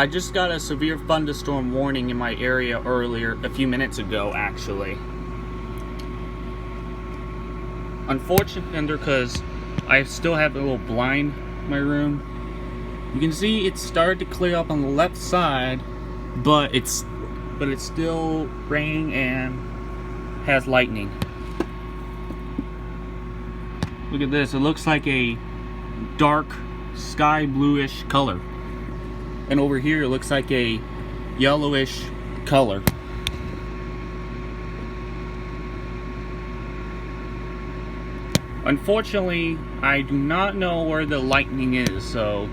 I just got a severe thunderstorm warning in my area earlier, a few minutes ago actually. Unfortunately, because I still have a little blind in my room, you can see it started to clear up on the left side, but it's still raining and has lightning. Look at this, it looks like a dark sky bluish color. And over here it looks like a yellowish color. Unfortunately, I do not know where the lightning is, so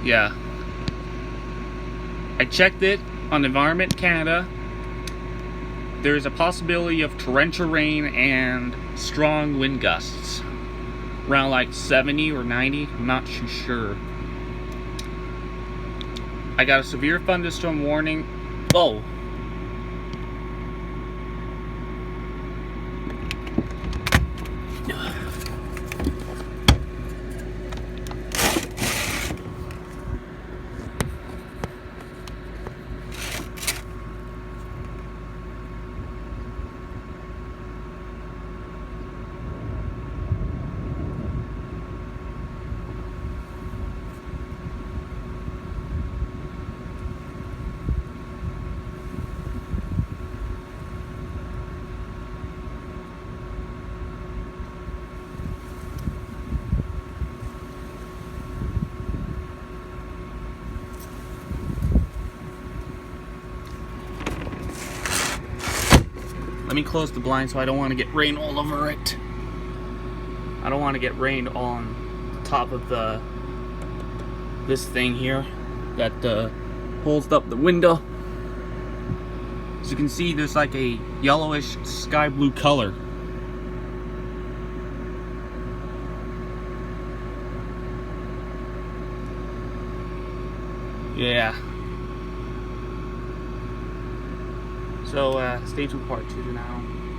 yeah. I checked it on Environment Canada. There's a possibility of torrential rain and strong wind gusts. Around like 70 or 90, I'm not too sure. I got a severe thunderstorm warning. Oh. Let me close the blind so I don't want to get rain all over it. I don't want to get rain on the top of this thing here that holds up the window. As you can see, there's like a yellowish sky blue color. Yeah. So stay tuned for part 2 now.